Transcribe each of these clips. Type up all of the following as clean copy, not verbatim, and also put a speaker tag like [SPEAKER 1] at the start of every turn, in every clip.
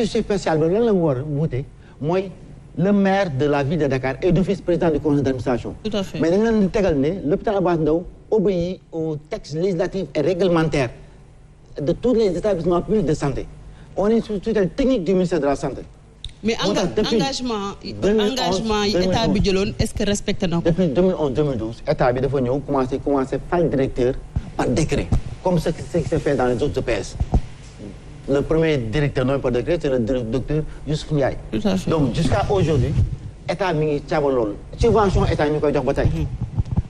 [SPEAKER 1] spécial bi lan la mu war a wuute mooy le maire de la ville de Dakar est d'office président du conseil d'administration.
[SPEAKER 2] Tout à fait.
[SPEAKER 1] Mais dañ leen di tegal ne l'hôpital Abass Ndao obéit aux textes législatifs et réglementaires de tous les établissements publics de santé. On est sous tutelle technique du ministère de la santé.
[SPEAKER 2] Mais engagement yi état bi jëloon est-ce que respecté na ko.
[SPEAKER 1] Depuis 2011-2012 état bi dafa ñëw commencé fal directeur par décret comme ce qui s'est fait dans les autres EPS. Le premier directeur nommé par décret c'est le docteur Youssouf Ndiaye. Donc jusqu'à aujourd'hui état mi ngi caaban loolu subvention état ñu koy jox ba tey.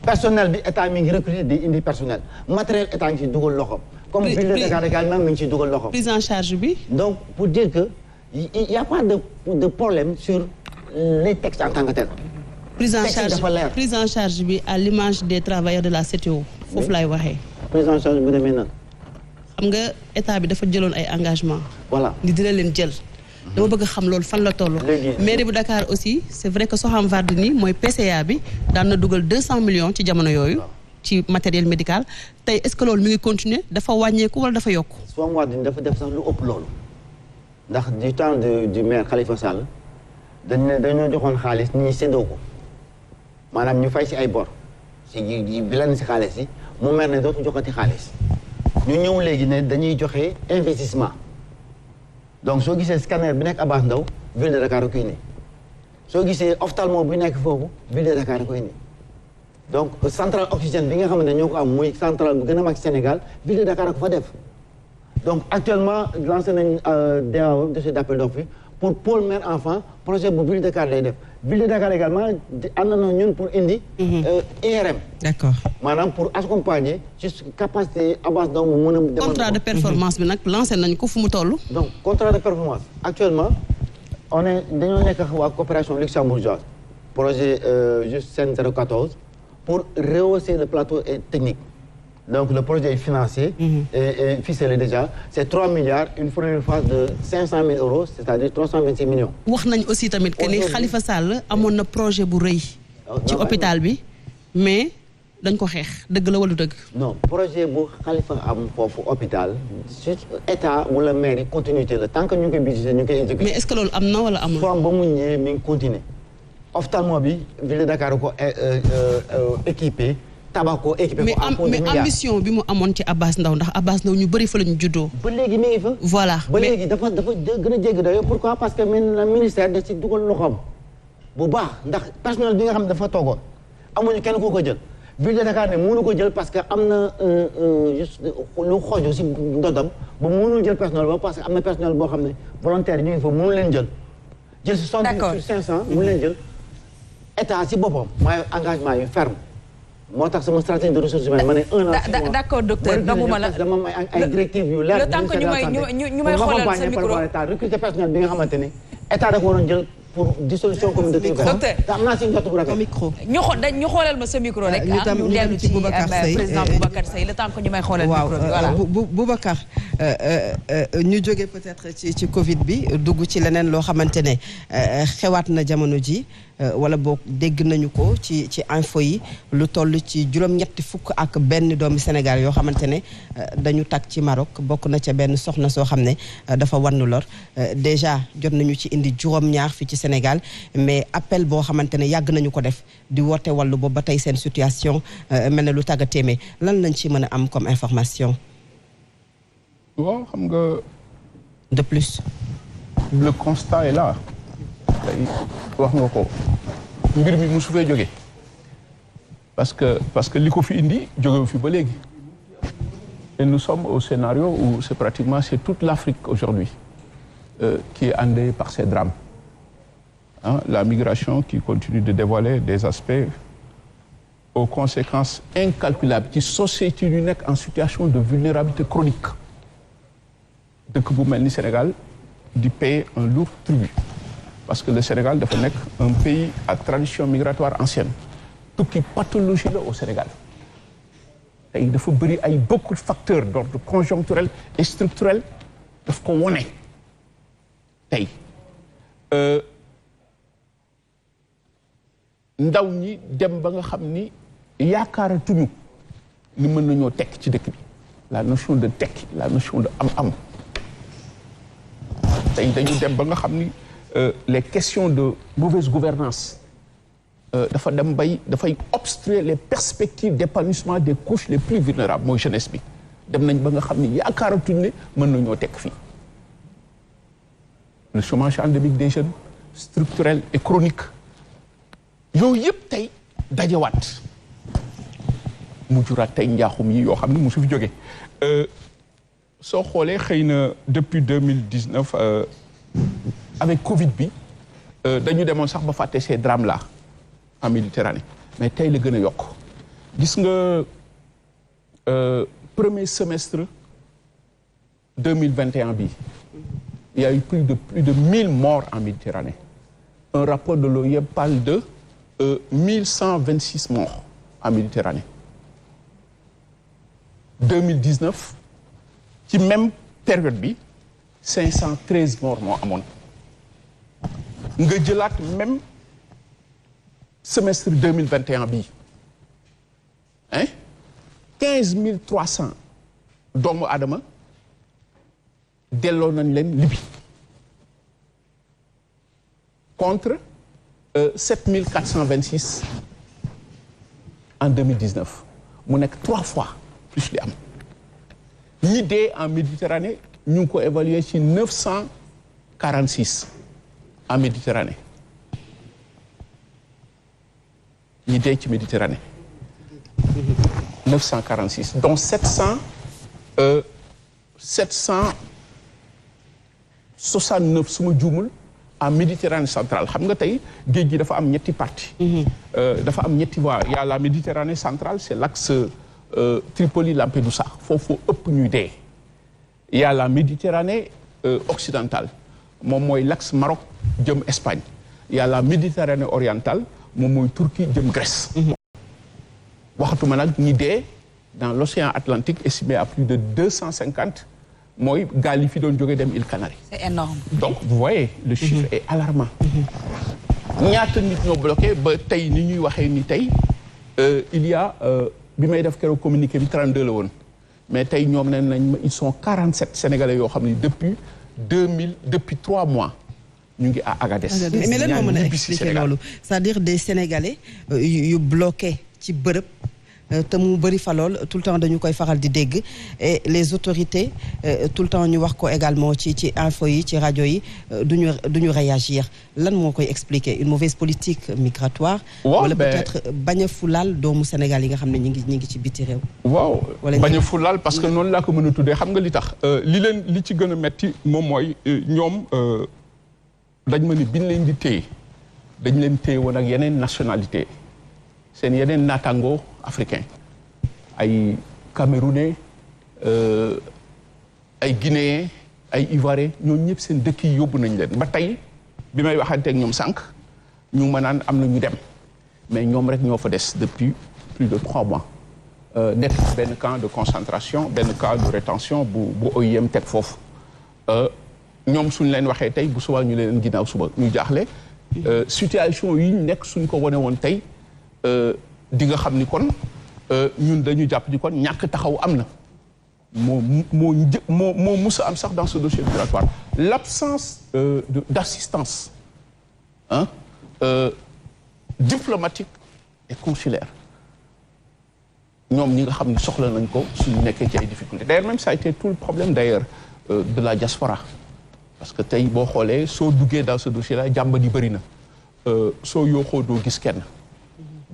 [SPEAKER 1] Personnel bi état mi ngi recruter di indi personnel matériel état ngi ci dugal loxo. Comme ville de Dakar également mi ngi ci dugal loxo.
[SPEAKER 2] Prise en charge bi.
[SPEAKER 1] Donc pour dire que il y a pas de problème sur les textes en tant que tel.
[SPEAKER 2] Prise en charge bi à l'image des travailleurs de la CTO. foofu laay waxee.
[SPEAKER 1] Prise en charge bu demee nan.
[SPEAKER 2] xam nga état bi dafa jëloon ay engagement
[SPEAKER 1] voilà
[SPEAKER 2] ni dina leen jël. dama bëgg xam loolu fan la toll. mairie bu Dakar aussi c'est vrai que Soham Wardini mooy PCA bi daan na dugal 200 millions ci jamono yooyu. ci matériel médical tey est-ce que loolu mi ngi continuer dafa wàññeeku wala dafa yokk.
[SPEAKER 1] Soham Wardini dafa def sax lu ëpp loolu. ndax du temps du maire Khalifa Sall dañoo joxoon xaalis nit ñi séddoo ko maanaam ñu fay si ay bor si bi lan si xaalis yi mu maire ne dootu joxati xaalis. ñu ñëw léegi ne dañuy joxe investissement donc soo gisee scanner bi nekk Abass Ndao ville de Dakar a koy indi soo gisee ophtalmo bi nekk foofu ville de Dakar a koy indi donc centrale oxygène bi nga xamante ne ñoo ko am muy centrale bu gën a mag Sénégal ville de Dakar a ko fa def donc actuellement lancé nañ DAO dossier d'appel d'offres pour pôle mère enfant projet bu ville de Dakar lay def ville de Dakar également ànd na ñun pour indi IRM.
[SPEAKER 2] D'accord.
[SPEAKER 1] maanaam pour accompagner juste capacité Abass Ndao mu mën a.
[SPEAKER 2] contrat de performance bi nag lancé nañ ko fu mu toll.
[SPEAKER 1] donc contrat de performance actuellement dañoo nekk waa coopération luxembourgeoise projet juste CEN 014 pour rehausser le plateau technique. Donc le projet est financé et ficelé déjà. C'est 3 milliards, une première phase de 500 000 euros, c'est-à-dire 326 millions.
[SPEAKER 2] wax nañ aussi tamit que ni Khalifa Sall amoon na projet bu rëy. ci hôpital bi mais dañ ko xeex dëgg la wala dëgg.
[SPEAKER 1] non projet bu Khalifa am foofu hôpital état wala maire yi continuité la tant que ñu ngi koy budgété ñu ngi koy exécuté.
[SPEAKER 2] mais est-ce que loolu am na wala amul.
[SPEAKER 1] forme ba mu ñëwee mi ngi continuer. ophtalmo bi ville de Dakar ko équipé. Tabako équipé ko en
[SPEAKER 2] mais ambition bi mu amoon ci Abass Ndao ndax Abass Ndao ñu bëri fa la ñu juddoo.
[SPEAKER 1] ba léegi mi ngi fa.
[SPEAKER 2] voilà
[SPEAKER 1] ba léegi dafa gën a jéggi dayoo pourquoi parce que le ministère da ci dugal loxoom bu baax ndax personnel bi nga xam ne dafa toogoon amuñu kenn ku ko jël. ville de Dakar ne mënu ko jël parce que am na juste lu xooju si ndodam ba mënul jël personnel ba parce que am na personnel boo xam ne volontaire yi ñu ngi fa mënu leen jël. jël si 500 mënu leen jël état si boppam mooy engagement yu ferme. moo tax sama stratégie de ressources humaines ma ne un an.
[SPEAKER 3] d'accord docteur doguma la
[SPEAKER 1] dama am ay directives yu leer.
[SPEAKER 3] le temps que ñu may xoolal sa micro
[SPEAKER 1] recruter personnel bi nga xamante ne état da ko waroon jël pour dissolution communautaire.
[SPEAKER 3] docteur
[SPEAKER 1] am naa si njort bu rafet.
[SPEAKER 2] micro
[SPEAKER 3] ñu xoolal ma sa micro rek. ñu dellu ci président Boubacar Seye le temps que ñu may xoolal micro bi voilà.
[SPEAKER 4] Boubacar ñu jógee peut-être ci Covid bi dugg ci leneen loo xamante ne xewaat na jamono ji. wala boog dégg nañu ko ci info yi lu toll ci juróom-ñetti fukk ak benn doomi Sénégal yoo xamante ne dañu tag ci Maroc bokk na ca benn soxna soo xam ne dafa wannu lor déjà jot nañu ci indi juróom-ñaar fii ci Sénégal mais appel boo xamante ne yàgg nañu ko def di woote wàllu boobu ba tey seen situation mel na lu tàgga téeméer lan lañ ci mën a am comme information.
[SPEAKER 5] waaw xam nga.
[SPEAKER 4] de plus.
[SPEAKER 5] le constat est là. wax nga ko mbir mi musu fee jóge parce que li ko fi indi jógewu fi ba léegi et nous sommes au scénario où c'est toute l'Afrique aujourd'hui qui est endeuillée par ces drames la migration qui continue de dévoiler des aspects aux conséquences incalculables ci société yu nekk en situation de vulnérabilité chronique dëkk bu mel ni Sénégal di payer un lourd tribut parce que le Sénégal dafa nekk un pays à tradition migratoire ancienne tukki pathologie la au Sénégal tey dafa bëri ay beaucoup de facteurs d'ordre conjoncturel et structurel daf ko wone tey ndaw ñi dem ba nga xam ni yaakaaratuñu ni mën nañoo tekk ci dëkk bi la notion de tekki la notion de am-am tey dañu dem ba nga xam ni les questions de mauvaise gouvernance dafa dem bay dafay obstruer les perspectives d'épanouissement des couches les plus vulnérables mooy jeunesse bi dem nañ ba nga xam ni yaakaaratuñ ne mën nañoo tekk fii le chômage endémique des jeunes structurel et chronique yooyu yëpp tey dajewaat mu juraat tey njaaxum yi yoo xam ne mosu fi jóge soo xoolee xëy na depuis 2019 avec Covid bi dañu demoon sax ba fàtte ces drames là en Méditerranée mais tey la gën a yokk gis nga premier semestre 2021 bi il y a eu plus de 1000 morts en Méditerranée un rapport de l'OIM parle de 1126 morts en Méditerranée 2019 ci même période bi 513 morts moo amoon nga jëlaat même semestre 2021 bii 15 300 doomu aadama delloo nañ leen Libye contre 7 426 en 2019 mu nekk 3 fois plus li am ñi dee en Méditerranée ñu ngi ko évaluer ci 946 en Méditerranée ñi dee ci Méditerranée 946 dont 769 su ma juumul en Méditerranée centrale xam nga tey géej gi dafa am ñetti partie dafa am ñetti voies il y a la Méditerranée centrale c'est l'axe Tripoli Lampedusa foofu ëpp ñuy dee il y a la Méditerranée occidentale moom mooy l'axe Maroc jëm Espagne il y a la Méditerranée orientale moom mooy Turquie jëm Grèce waxatuma nag ñi dee dans l'océan Atlantique estimé à plus de 250 mooy gaal yi fi doon jógee dem îles Canaries.
[SPEAKER 3] C'est énorme.
[SPEAKER 5] Donc vous voyez le chiffre est alarmant. ñaata nit ñoo bloqué ba tey ni ñuy waxee ni tey il y a bi may def keroog communiqué bi 32 la woon mais tey ñoom nee nañ ils sont 47 sénégalais yoo xam ne depuis 3 mois ñu ngi à Agadez.
[SPEAKER 4] mais lan moo mën a expliquer loolu c'est-à-dire des sénégalais yu bloqué ci bërëb. te mu bëri fa lool tout le temps dañu koy faral di dégg et les autorités tout le temps ñu wax ko également ci info yi ci rajo yi duñu réagir lan moo koy expliquer une mauvaise politique migratoire wala peut-être bañ a fulaal doomu Sénégal yi nga xam ne ñi ngi ci biti réew
[SPEAKER 5] waaw bañ a fulaal parce que noonu laa ko mën a tuddee xam nga li tax li ci gën a metti moom mooy ñoom dañ ma ni biñ leen di téye dañ leen téye woon ak yeneen nationalité seen yeneen naataango africain ay Camerounais ay Guinéens ay Ivoiriens ñooñu ñëpp seen dëkk yi yóbbu nañ leen ba tey bi may waxanteeg ñoom sànq ñu ma naan am na ñu dem mais ñoom rek ñoo fa des depuis plus de 3 mois nekk benn camp de concentration benn camp de rétention bu OIM teg foofu ñoom suñ leen waxee tey bu subaa ñu leen ginnaaw suba ñu jaaxle situation yi ñu nekk suñ ko wane woon tey di nga xam ni kon ñun dañu jàpp ni kon ñàkk taxaw am na moo mus a am sax dans ce dossier migratoire l'absence d'assistance diplomatique et consulaire ñoom ñi nga xam ni soxla nañ ko suñu nekkee ci ay difficultés d'ailleurs même ça a été tout le problème d'ailleurs de la diaspora parce que tey boo xoolee soo duggee dans ce dossier là jàmbat yi bëri na soo yooxoo doo gis kenn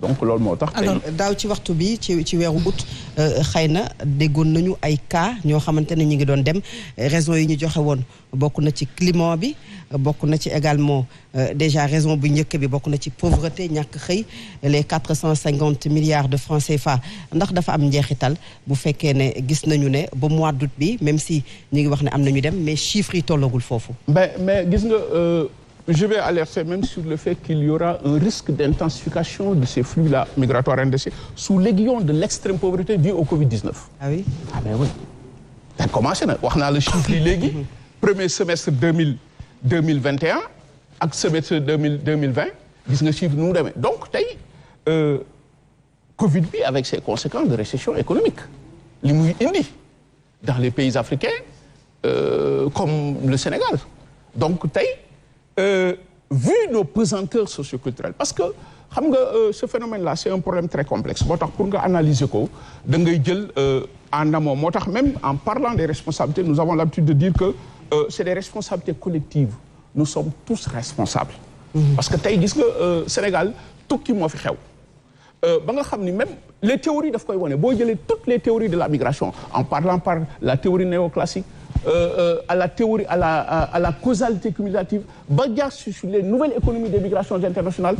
[SPEAKER 5] donc loolu moo tax.
[SPEAKER 4] alors daaw ci waxtu bi ci weeru août xëy na déggoon nañu ay cas ñoo xamante ne ñu ngi doon dem raison yi ñu joxe woon bokk na ci climat bi bokk na ci également déjà raison bu njëkk bi bokk na ci pauvreté ñàkk xëy les 450 milliards de francs CFA ndax dafa am njeexital bu fekkee ne gis nañu ne ba mois d'août bi même si ñu ngi wax ne am nañu dem mais chiffres yi tollagul foofu.
[SPEAKER 5] mais gis nga. Je vais alerter même sur le fait qu'il y aura un risque d'intensification de ces flux-là migratoires indécis sous l'aiguillon de l'extrême pauvreté due au Covid-19.
[SPEAKER 4] Ah oui?
[SPEAKER 5] Ah ben oui. Ça a commencé na wax naa le chiffre yi léegi premier semestre 2021 ak semestre 2020 gis nga chiffre nu mu demee donc tey Covid bi avec ses conséquences de récession économique li muy indi dans les pays africains comme le Sénégal donc tey vu nos pesanteurs socioculturelles parce que xam nga ce phénomène-là c'est un problème très complexe moo tax pour nga analyser ko da ngay jël en amont moo tax même en parlant des responsabilités nous avons l'habitude de dire que c'est des responsabilités collectives nous sommes tous responsables parce que tey gis nga Sénégal tukki moo fi xew ba nga xam ni même les théories daf koy wane boo jëlee toutes les théories de la migration en parlant par la théorie néoclassique à la théorie à la causalité cumulative ba jaar sur les nouvelles économies des migrations internationales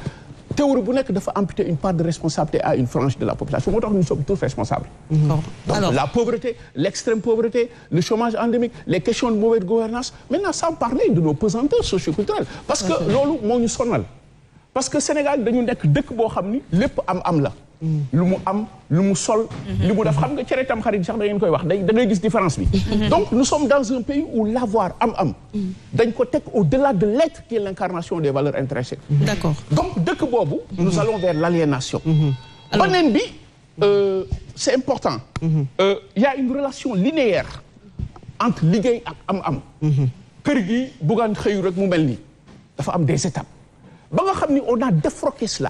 [SPEAKER 5] théorie bu nekk dafa amputer une part de responsabilité à une frange de la population moo tax nous sommes tous responsables. Donc alors, la pauvreté, l'extrême pauvreté, le chômage endémique, les questions de mauvaise gouvernance maintenant sans parler de nos pesanteurs socioculturelles parce que loolu moo ñu sonal parce que Sénégal dañu nekk dëkk boo xam ni lépp am la. lu mu am lu mu sol. li mu def xam nga cere tam xarit sax da ngeen koy wax da ngay gis différence bi. donc nous sommes dans un pays où l'avoir am. dañ ko teg au-delà de l'être qui est l'incarnation des valeurs intrinsèques.
[SPEAKER 2] D'accord.
[SPEAKER 5] donc dëkk boobu. nous allons vers l'aliénation. beneen bi c'est important. Il y a une relation linéaire entre liggéey ak am. kër gi buggaan xëyu rek mu mel nii dafa am des étapes. ba nga xam ni on a défroqué cela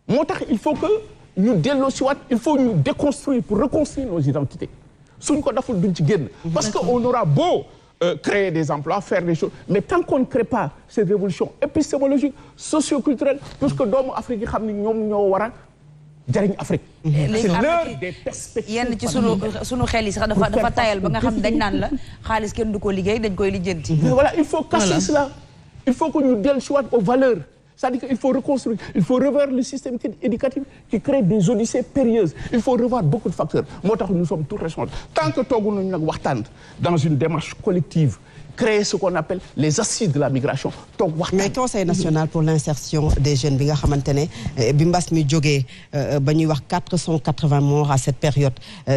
[SPEAKER 5] moo tax il faut que ñu delloo si waat il faut ñu déconstruire pour reconstruire nos identités suñ ko deful duñ ci génn parce que on aura beau créer des emplois faire des choses mais tant qu'on ne crée pas cette révolution épistémologique socioculturelle puisque doomu Afrique yi xam ni ñoom ñoo war a jariñ Afrique c'est l'heure des perspectives
[SPEAKER 3] yenn ci sunu xel yi sax dafa tayal ba nga xam dañ naan la xaalis kenn du ko liggéey dañ koy lijjanti
[SPEAKER 5] voilà il faut casser cela il faut que ñu dellu si waat aux valeurs c'est-à-dire qu'il faut reconstruire il faut revoir le système éducatif qui crée des odyssées périlleuses il faut revoir beaucoup de facteurs moo tax nous sommes tous responsables tant que toogu nañu nag waxtaan dans une démarche collective créer ce qu'on appelle les assises de la migration toog waxtaan.
[SPEAKER 4] mais conseil national pour l'insertion des jeunes bi nga xamante ne bi mbas mi jógee ba ñuy wax 480 morts à cette période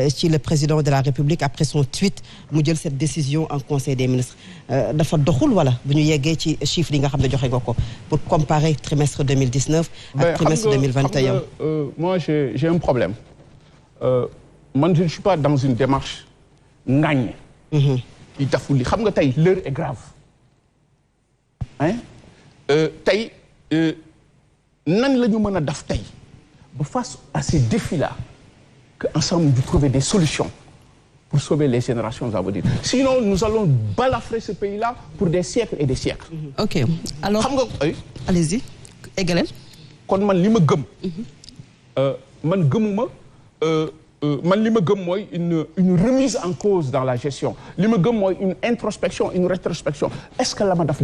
[SPEAKER 4] ci le président de la République après son tweet mu jël cette décision en conseil des ministres dafa doxul wala bu ñu yeggee ci chiffres yi nga xam ne joxe nga ko pour comparer trimestre 2019 ak trimestre 2021.
[SPEAKER 5] moi j'ai un problème man je ne suis pas dans une démarche ŋaññe. i daful li xam nga tey l'heure est grave hein tey nan la ñu mën a def tey ba face à ces défis-là que ensemble ñu trouver des solutions pour sauver les générations à venir sinon nous allons balafrer ce pays-là pour des siècles et des siècles.
[SPEAKER 2] ok alors
[SPEAKER 5] xam nga
[SPEAKER 2] allez-y égaleel.
[SPEAKER 5] kon man li ma gëm. man gëmuma. man li ma gëm mooy une remise en cause dans la gestion li ma gëm mooy une introspection une rétrospection est-ce que la ma def